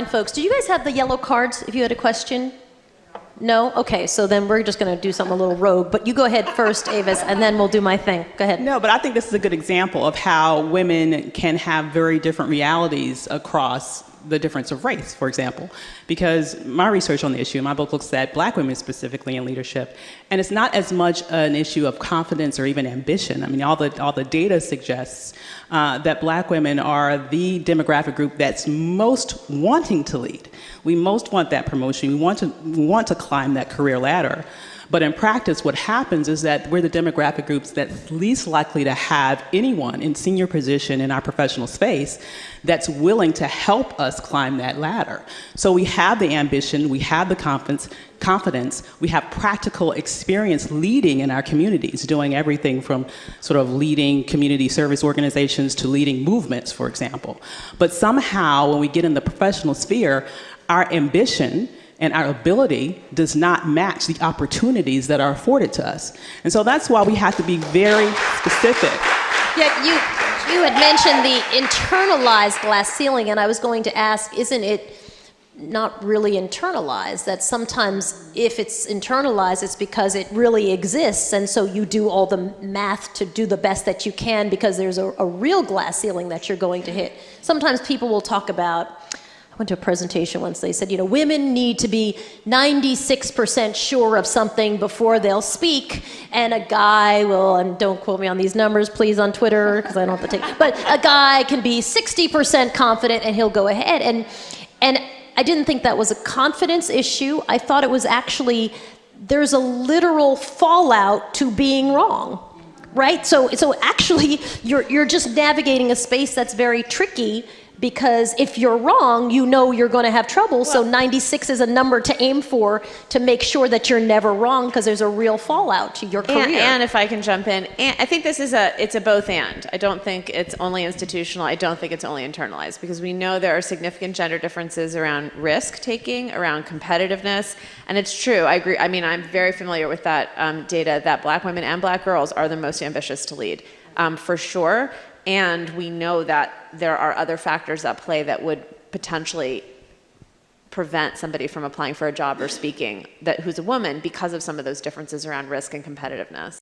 Folks, do you guys have the yellow cards if you had a question? No? Okay, so then we're just going to do something a little rogue. But you go ahead first, Avis, and then we'll do my thing. Go ahead. No, but I think this is a good example of how women can have very different realities across the difference of race, for example. Because my research on the issue, my book looks at black women specifically in leadership, and it's not as much an issue of confidence or even ambition. I mean, all the data suggests that black women are the demographic group that's most wanting to lead. We most want that promotion. We want to climb that career ladder. But in practice, what happens is that we're the demographic groups that's least likely to have anyone in senior position in our professional space that's willing to help us climb that ladder. So we have the ambition, we have the confidence, we have practical experience leading in our communities, doing everything from sort of leading community service organizations to leading movements, for example. But somehow, when we get in the professional sphere, our ambition and our ability does not match the opportunities that are afforded to us. And so that's why we have to be very specific. Yeah, you had mentioned the internalized glass ceiling, and I was going to ask, isn't it not really internalized? That sometimes if it's internalized, it's because it really exists, and so you do all the math to do the best that you can because there's a real glass ceiling that you're going to hit. Sometimes people will talk about, I went to a presentation once, they said, women need to be 96% sure of something before they'll speak, and a guy will, and don't quote me on these numbers, please, on Twitter, because I don't have to take, but a guy can be 60% confident and he'll go ahead. And I didn't think that was a confidence issue. I thought it was actually, there's a literal fallout to being wrong, right? So actually, you're just navigating a space that's very tricky, because if you're wrong, you're going to have trouble. So 96 is a number to aim for to make sure that you're never wrong, because there's a real fallout to your career. And if I can jump in, I think this is it's a both and. I don't think it's only institutional. I don't think it's only internalized, because we know there are significant gender differences around risk taking, around competitiveness, and it's true. I agree. I mean, I'm very familiar with that data that black women and black girls are the most ambitious to lead, for sure. And we know that there are other factors at play that would potentially prevent somebody from applying for a job or speaking who's a woman because of some of those differences around risk and competitiveness.